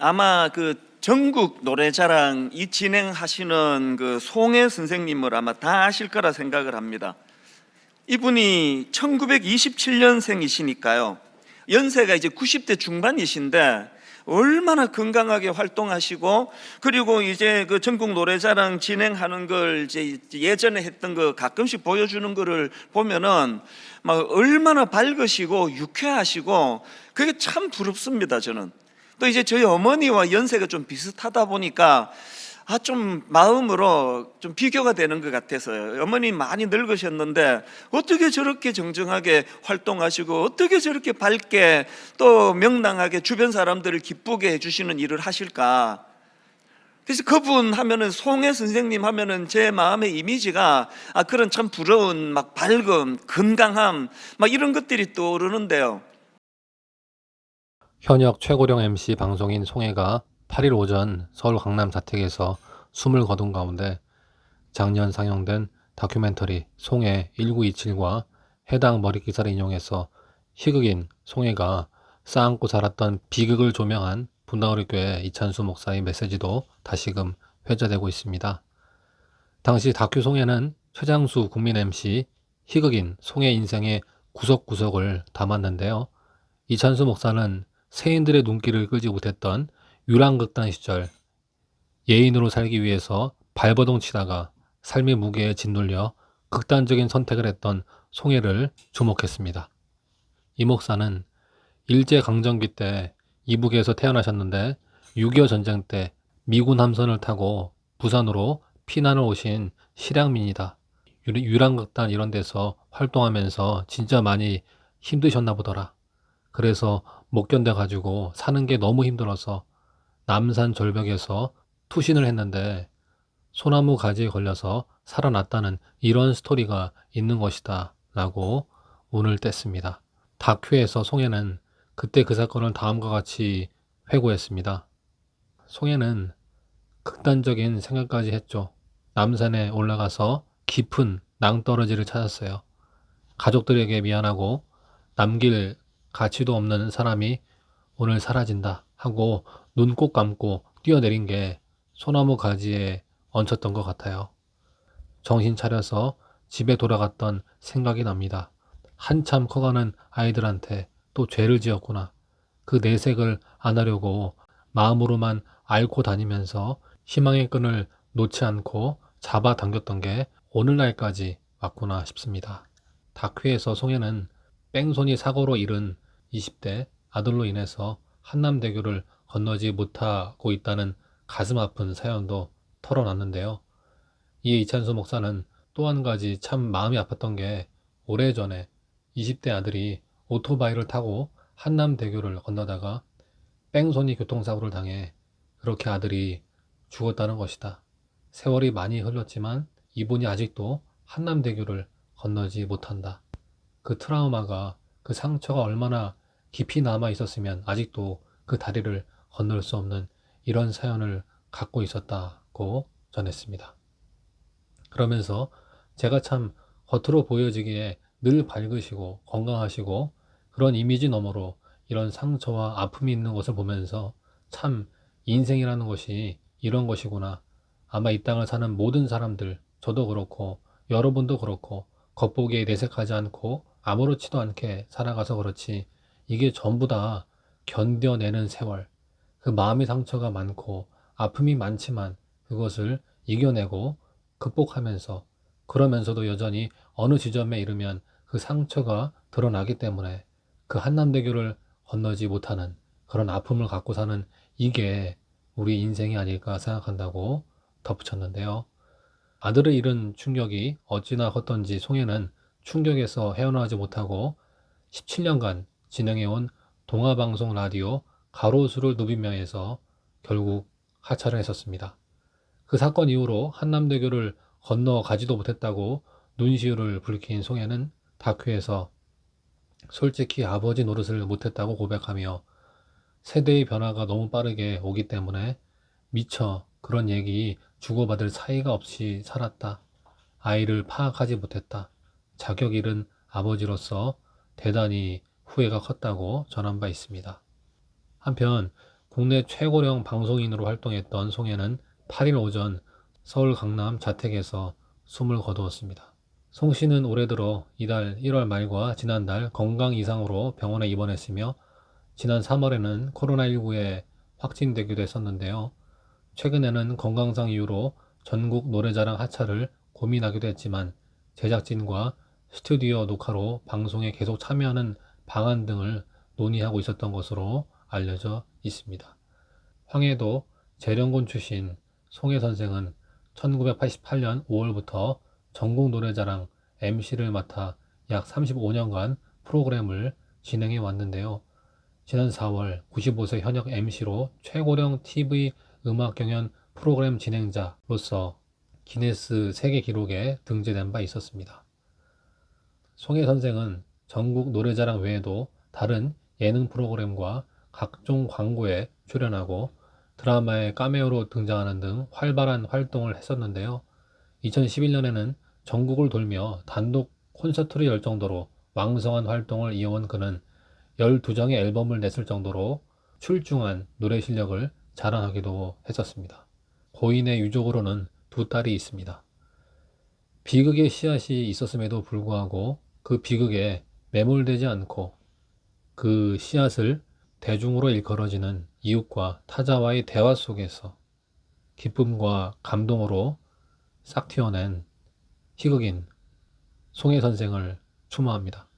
아마 그 전국 노래자랑 이 진행하시는 그 송혜 선생님을 아마 다 아실 거라 생각을 합니다. 이분이 1927년생이시니까요. 연세가 이제 90대 중반이신데 얼마나 건강하게 활동하시고, 그리고 이제 그 전국 노래자랑 진행하는 걸 이제 예전에 했던 거 가끔씩 보여주는 거를 보면은 막 얼마나 밝으시고 유쾌하시고 그게 참 부럽습니다. 저는 또 이제 저희 어머니와 연세가 좀 비슷하다 보니까 좀 마음으로 좀 비교가 되는 것 같아서요. 어머니 많이 늙으셨는데 어떻게 저렇게 정정하게 활동하시고 어떻게 저렇게 밝게 또 명랑하게 주변 사람들을 기쁘게 해주시는 일을 하실까. 그래서 그분 하면은, 송혜 선생님 하면은 제 마음의 이미지가 그런 참 부러운 막 밝음, 건강함 막 이런 것들이 떠오르는데요. 현역 최고령 MC 방송인 송혜가 8일 오전 서울 강남 자택에서 숨을 거둔 가운데 작년 상영된 다큐멘터리 송혜 1927과 해당 머릿기사를 인용해서 희극인 송혜가 쌓안고 자랐던 비극을 조명한 분당우리교회 이찬수 목사의 메시지도 다시금 회자되고 있습니다. 당시 다큐 송혜는 최장수 국민 MC, 희극인 송혜 인생의 구석구석을 담았는데요. 이찬수 목사는 세인들의 눈길을 끌지 못했던 유랑극단 시절 예인으로 살기 위해서 발버둥 치다가 삶의 무게에 짓눌려 극단적인 선택을 했던 송혜를 주목했습니다. 이 목사는 일제강점기 때 이북에서 태어나셨는데 6.25 전쟁 때 미군 함선을 타고 부산으로 피난을 오신 실향민이다. 유랑극단 이런 데서 활동하면서 진짜 많이 힘드셨나 보더라. 그래서 못 견뎌가지고 사는 게 너무 힘들어서 남산 절벽에서 투신을 했는데 소나무 가지에 걸려서 살아났다는 이런 스토리가 있는 것이다 라고 운을 뗐습니다. 다큐에서 송혜는 그때 그 사건을 다음과 같이 회고했습니다. 송혜는 극단적인 생각까지 했죠. 남산에 올라가서 깊은 낭떠러지를 찾았어요. 가족들에게 미안하고 남길 가치도 없는 사람이 오늘 사라진다 하고 눈 꼭 감고 뛰어내린 게 소나무 가지에 얹혔던 것 같아요. 정신 차려서 집에 돌아갔던 생각이 납니다. 한참 커가는 아이들한테 또 죄를 지었구나. 그 내색을 안 하려고 마음으로만 앓고 다니면서 희망의 끈을 놓지 않고 잡아당겼던 게 오늘날까지 왔구나 싶습니다. 다큐에서 송혜는 뺑소니 사고로 잃은 20대 아들로 인해서 한남대교를 건너지 못하고 있다는 가슴 아픈 사연도 털어놨는데요. 이에 이찬수 목사는 또 한 가지 참 마음이 아팠던 게 오래전에 20대 아들이 오토바이를 타고 한남대교를 건너다가 뺑소니 교통사고를 당해 그렇게 아들이 죽었다는 것이다. 세월이 많이 흘렀지만 이분이 아직도 한남대교를 건너지 못한다. 그 트라우마가, 그 상처가 얼마나 깊이 남아 있었으면 아직도 그 다리를 건널 수 없는 이런 사연을 갖고 있었다고 전했습니다. 그러면서 제가 참 겉으로 보여지기에 늘 밝으시고 건강하시고 그런 이미지 너머로 이런 상처와 아픔이 있는 것을 보면서 참 인생이라는 것이 이런 것이구나. 아마 이 땅을 사는 모든 사람들, 저도 그렇고 여러분도 그렇고 겉보기에 내색하지 않고 아무렇지도 않게 살아가서 그렇지 이게 전부 다 견뎌내는 세월. 그 마음의 상처가 많고 아픔이 많지만 그것을 이겨내고 극복하면서 그러면서도 여전히 어느 지점에 이르면 그 상처가 드러나기 때문에 그 한남대교를 건너지 못하는 그런 아픔을 갖고 사는 이게 우리 인생이 아닐까 생각한다고 덧붙였는데요. 아들을 잃은 충격이 어찌나 컸던지 송혜는 충격에서 헤어나오지 못하고 17년간 진행해온 동아방송 라디오 가로수를 누비며에서 결국 하차를 했었습니다. 그 사건 이후로 한남대교를 건너가지도 못했다고 눈시울을 붉힌 송혜는 다큐에서 솔직히 아버지 노릇을 못했다고 고백하며 세대의 변화가 너무 빠르게 오기 때문에 미처 그런 얘기 주고받을 사이가 없이 살았다. 아이를 파악하지 못했다. 자격 잃은 아버지로서 대단히 후회가 컸다고 전한 바 있습니다. 한편 국내 최고령 방송인으로 활동했던 송혜는 8일 오전 서울 강남 자택에서 숨을 거두었습니다. 송 씨는 올해 들어 이달 1월 말과 지난달 건강 이상으로 병원에 입원했으며 지난 3월에는 코로나19에 확진되기도 했었는데요. 최근에는 건강상 이유로 전국 노래자랑 하차를 고민하기도 했지만 제작진과 스튜디오 녹화로 방송에 계속 참여하는 방안 등을 논의하고 있었던 것으로 알려져 있습니다. 황해도 재령군 출신 송혜 선생은 1988년 5월부터 전국 노래자랑 MC를 맡아 약 35년간 프로그램을 진행해 왔는데요. 지난 4월 95세 현역 MC로 최고령 TV 음악 경연 프로그램 진행자로서 기네스 세계 기록에 등재된 바 있었습니다. 송혜 선생은 전국 노래자랑 외에도 다른 예능 프로그램과 각종 광고에 출연하고 드라마에 카메오로 등장하는 등 활발한 활동을 했었는데요. 2011년에는 전국을 돌며 단독 콘서트를 열 정도로 왕성한 활동을 이어온 그는 12장의 앨범을 냈을 정도로 출중한 노래 실력을 자랑하기도 했었습니다. 고인의 유족으로는 두 딸이 있습니다. 비극의 씨앗이 있었음에도 불구하고 그 비극에 매몰되지 않고 그 씨앗을 대중으로 일컬어지는 이웃과 타자와의 대화 속에서 기쁨과 감동으로 싹 튀어낸 희극인 송혜 선생을 추모합니다.